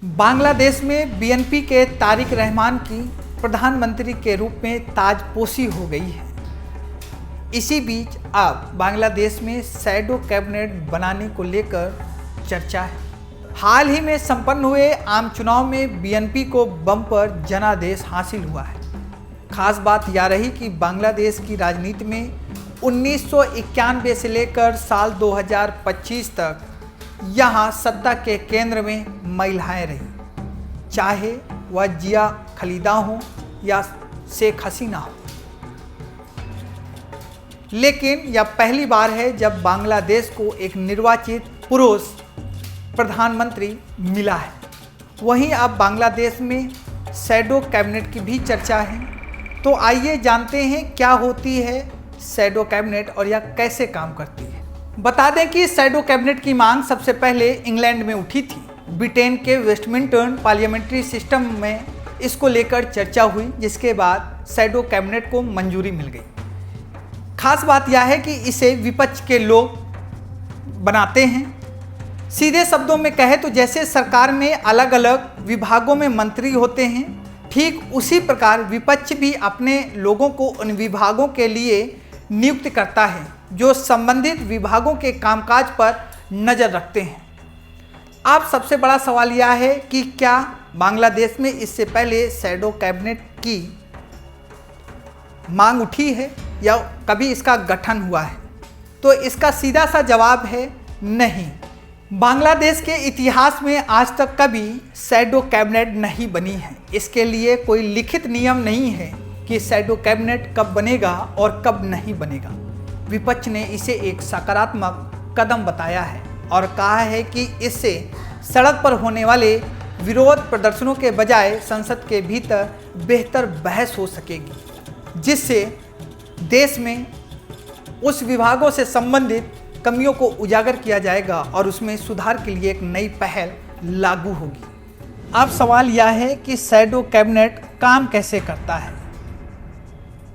बांग्लादेश में बीएनपी के तारिक रहमान की प्रधानमंत्री के रूप में ताजपोशी हो गई है। इसी बीच अब बांग्लादेश में शैडो कैबिनेट बनाने को लेकर चर्चा है। हाल ही में संपन्न हुए आम चुनाव में बीएनपी को बम्पर जनादेश हासिल हुआ है। खास बात यह रही कि बांग्लादेश की राजनीति में 1991 से लेकर साल 2025 तक यहाँ सत्ता के केंद्र में महिलाएं रहीं, चाहे वह जिया खलीदा हो या शेख हसीना हो। लेकिन यह पहली बार है जब बांग्लादेश को एक निर्वाचित पुरुष प्रधानमंत्री मिला है। वहीं अब बांग्लादेश में शैडो कैबिनेट की भी चर्चा है। तो आइए जानते हैं क्या होती है शैडो कैबिनेट और यह कैसे काम करती है। बता दें कि शैडो कैबिनेट की मांग सबसे पहले इंग्लैंड में उठी थी। ब्रिटेन के वेस्टमिंस्टर पार्लियामेंट्री सिस्टम में इसको लेकर चर्चा हुई, जिसके बाद शैडो कैबिनेट को मंजूरी मिल गई। खास बात यह है कि इसे विपक्ष के लोग बनाते हैं। सीधे शब्दों में कहे तो जैसे सरकार में अलग अलग विभागों में मंत्री होते हैं, ठीक उसी प्रकार विपक्ष भी अपने लोगों को उन विभागों के लिए नियुक्त करता है जो संबंधित विभागों के कामकाज पर नज़र रखते हैं। अब सबसे बड़ा सवाल यह है कि क्या बांग्लादेश में इससे पहले शैडो कैबिनेट की मांग उठी है या कभी इसका गठन हुआ है? तो इसका सीधा सा जवाब है नहीं। बांग्लादेश के इतिहास में आज तक कभी शैडो कैबिनेट नहीं बनी है। इसके लिए कोई लिखित नियम नहीं है कि शैडो कैबिनेट कब बनेगा और कब नहीं बनेगा। विपक्ष ने इसे एक सकारात्मक कदम बताया है और कहा है कि इससे सड़क पर होने वाले विरोध प्रदर्शनों के बजाय संसद के भीतर बेहतर बहस हो सकेगी, जिससे देश में उस विभागों से संबंधित कमियों को उजागर किया जाएगा और उसमें सुधार के लिए एक नई पहल लागू होगी। अब सवाल यह है कि शैडो कैबिनेट काम कैसे करता है।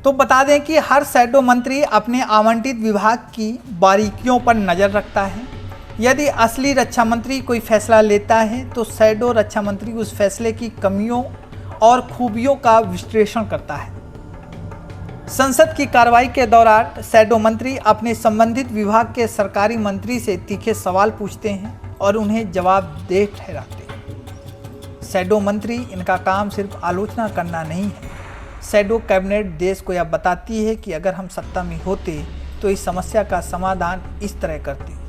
तो बता दें कि हर शैडो मंत्री अपने आवंटित विभाग की बारीकियों पर नज़र रखता है। यदि असली रक्षा मंत्री कोई फैसला लेता है तो शैडो रक्षा मंत्री उस फैसले की कमियों और खूबियों का विश्लेषण करता है। संसद की कार्रवाई के दौरान शैडो मंत्री अपने संबंधित विभाग के सरकारी मंत्री से तीखे सवाल पूछते हैं और उन्हें जवाबदेह ठहराते हैं। शैडो मंत्री इनका काम सिर्फ आलोचना करना नहीं है। शैडो कैबिनेट देश को यह बताती है कि अगर हम सत्ता में होते तो इस समस्या का समाधान इस तरह करते।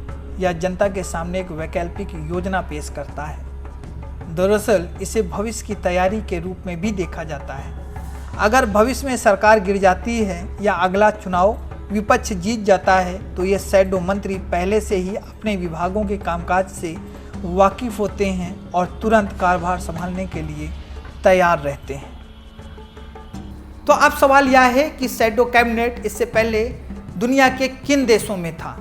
यह जनता के सामने एक वैकल्पिक योजना पेश करता है। दरअसल इसे भविष्य की तैयारी के रूप में भी देखा जाता है। अगर भविष्य में सरकार गिर जाती है या अगला चुनाव विपक्ष जीत जाता है तो ये शैडो मंत्री पहले से ही अपने विभागों के कामकाज से वाकिफ होते हैं और तुरंत कार्यभार संभालने के लिए तैयार रहते हैं। तो अब सवाल यह है कि शैडो कैबिनेट इससे पहले दुनिया के किन देशों में था।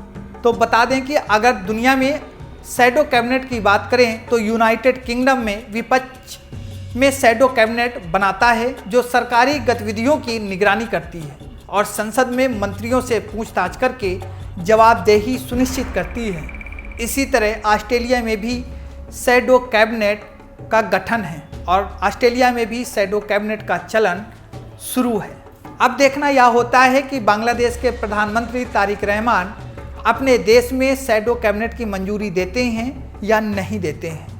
तो बता दें कि अगर दुनिया में शैडो कैबिनेट की बात करें तो यूनाइटेड किंगडम में विपक्ष में शैडो कैबिनेट बनाता है जो सरकारी गतिविधियों की निगरानी करती है और संसद में मंत्रियों से पूछताछ करके जवाबदेही सुनिश्चित करती है। इसी तरह ऑस्ट्रेलिया में भी शैडो कैबिनेट का गठन है और ऑस्ट्रेलिया में भी शैडो कैबिनेट का चलन शुरू है। अब देखना यह होता है कि बांग्लादेश के प्रधानमंत्री तारिक रहमान अपने देश में शैडो कैबिनेट की मंजूरी देते हैं या नहीं देते हैं।